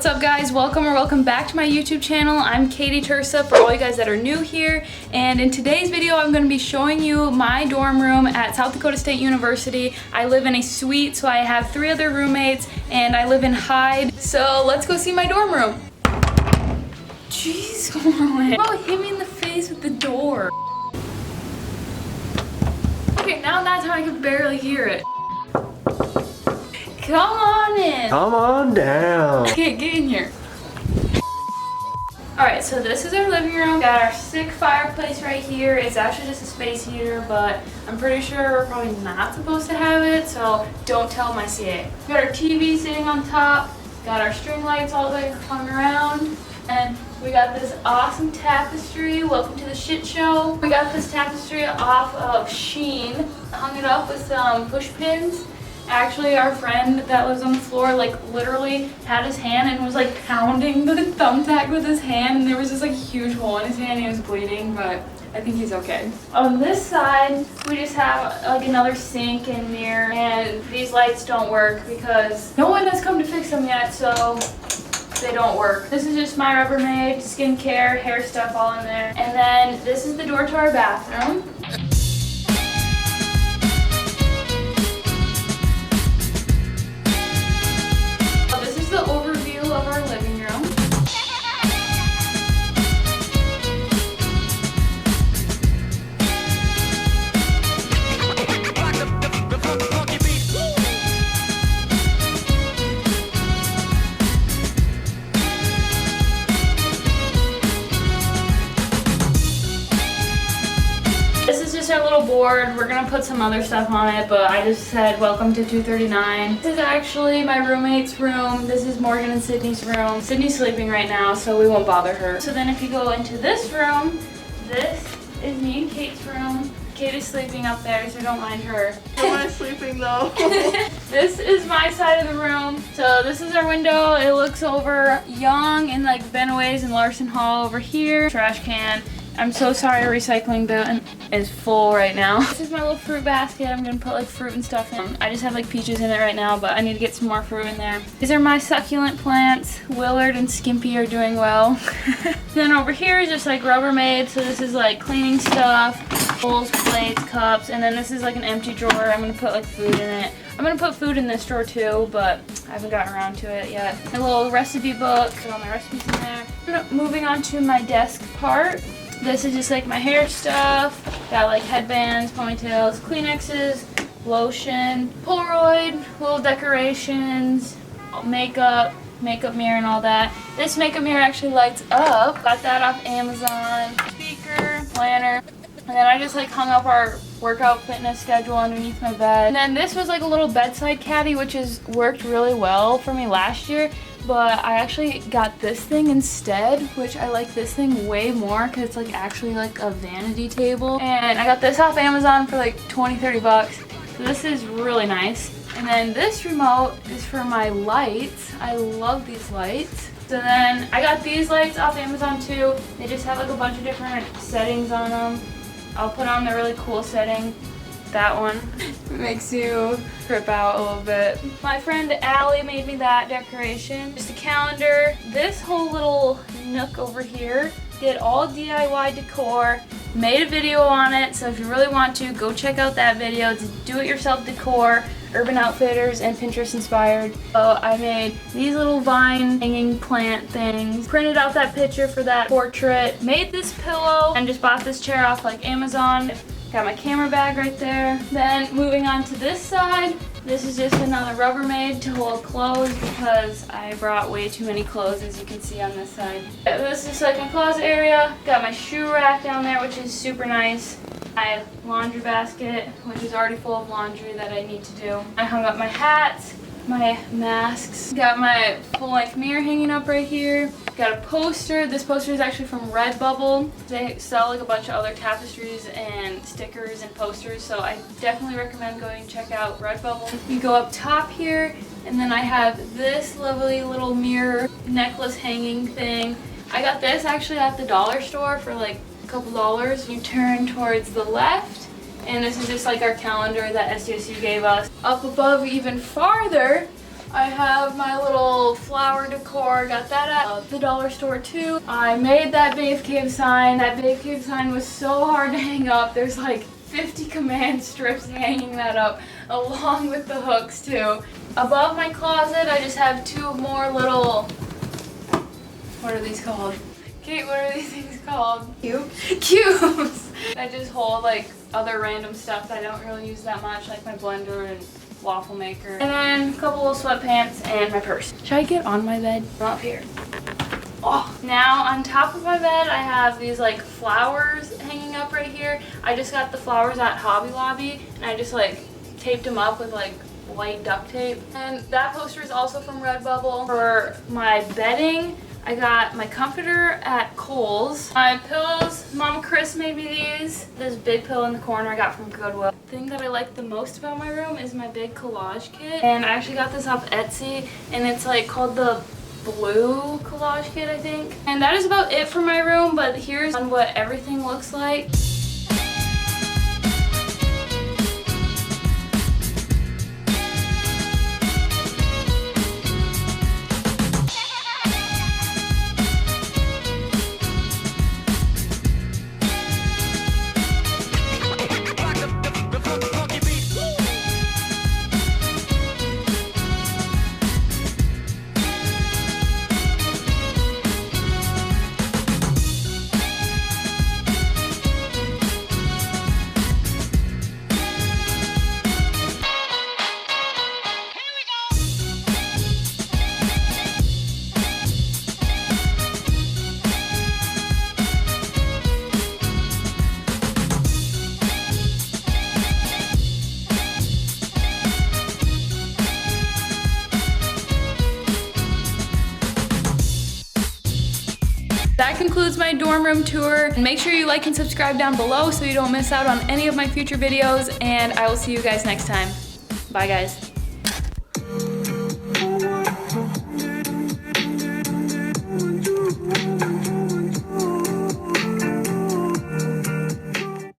What's up guys? Welcome back to my YouTube channel. I'm Kadi Terca for all you guys that are new here, and in today's video I'm going to be showing you my dorm room at South Dakota State University. I live in a suite, so I have 3 other roommates and I live in Hyde. So let's go see my dorm room. Jeez, come on. Oh, hit me in the face with the door. Okay, now that time I can barely hear it. Come on in. Come on down. Okay, get in here. Alright, so this is our living room. Got our sick fireplace right here. It's actually just a space heater, but I'm pretty sure we're probably not supposed to have it, so don't tell my CA. Got our TV sitting on top. Got our string lights all the way hung around. And we got this awesome tapestry. Welcome to the shit show. We got this tapestry off of Sheen. Hung it up with some push pins. Actually, our friend that lives on the floor, like, literally had his hand and was, like, pounding the thumbtack with his hand, and there was this, like, huge hole in his hand. He was bleeding, but I think he's okay. On this side, we just have, like, another sink and mirror, and these lights don't work because no one has come to fix them yet, so they don't work. This is just my Rubbermaid, skincare, hair stuff all in there. And then this is the door to our bathroom. Of our living room. This is just our little board. We're gonna put some other stuff on it, but I just said welcome to 239. This is actually my roommate's room. This is Morgan and Sydney's room. Sydney's sleeping right now, so we won't bother her. So then if you go into this room, this is me and Kate's room. Kate is sleeping up there, so don't mind her. No one is sleeping though. This is my side of the room. So this is our window. It looks over Young and like Benaway's and Larson Hall over here. Trash can. I'm so sorry, our recycling bin is full right now. This is my little fruit basket. I'm gonna put like fruit and stuff in. I just have like peaches in it right now, but I need to get some more fruit in there. These are my succulent plants. Willard and Skimpy are doing well. Then over here is just like Rubbermaid. So this is like cleaning stuff, bowls, plates, cups, and then this is like an empty drawer. I'm gonna put like food in it. I'm gonna put food in this drawer too, but I haven't gotten around to it yet. A little recipe book, put all my recipes in there. Moving on to my desk part. This is just like my hair stuff. Got like headbands, ponytails, Kleenexes, lotion, Polaroid, little decorations, makeup mirror and all that. This makeup mirror actually lights up. Got that off Amazon. Speaker, planner. And then I just like hung up our workout fitness schedule underneath my bed. And then this was like a little bedside caddy, which has worked really well for me last year. But I actually got this thing instead, which I like this thing way more because it's like actually like a vanity table. And I got this off Amazon for like 20-30 bucks. So this is really nice. And then this remote is for my lights. I love these lights. So then I got these lights off Amazon too. They just have like a bunch of different settings on them. I'll put on the really cool setting. That one makes you trip out a little bit. My friend Allie made me that decoration. Just a calendar. This whole little nook over here, did all DIY decor. Made a video on it, so if you really want to, go check out that video. It's do-it-yourself decor, Urban Outfitters, and Pinterest inspired. So I made these little vine hanging plant things. Printed out that picture for that portrait. Made this pillow, and just bought this chair off like Amazon. Got my camera bag right there. Then moving on to this side, this is just another Rubbermaid to hold clothes because I brought way too many clothes, as you can see on this side. This is like my closet area. Got my shoe rack down there, which is super nice. My laundry basket, which is already full of laundry that I need to do. I hung up my hats, my masks. Got my full-length mirror hanging up right here. Got a poster. This poster is actually from Redbubble. They sell like a bunch of other tapestries and stickers and posters, so I definitely recommend going and check out Redbubble. You go up top here, and then I have this lovely little mirror necklace hanging thing. I got this actually at the dollar store for like a couple dollars. You turn towards the left, and this is just like our calendar that SDSU gave us. Up above even farther I have my little flower decor. Got that at the dollar store too. I made that Babe Cave sign. That Babe Cave sign was so hard to hang up. There's like 50 command strips hanging that up along with the hooks too. Above my closet, I just have two more little, what are these called? Kate, what are these things called? Cubes! I just hold like other random stuff that I don't really use that much, like my blender and waffle maker. And then a couple of sweatpants and my purse. Should I get on my bed? I'm up here. Oh, now on top of my bed, I have these like flowers hanging up right here. I just got the flowers at Hobby Lobby and I just like taped them up with like white duct tape. And that poster is also from Redbubble. For my bedding, I got my comforter at Kohl's. My pillows, Mama Chris made me these. This big pillow in the corner I got from Goodwill. The thing that I like the most about my room is my big collage kit. And I actually got this off Etsy and it's like called the blue collage kit, I think. And that is about it for my room, but here's what everything looks like. That concludes my dorm room tour. Make sure you like and subscribe down below so you don't miss out on any of my future videos, and I will see you guys next time. Bye guys.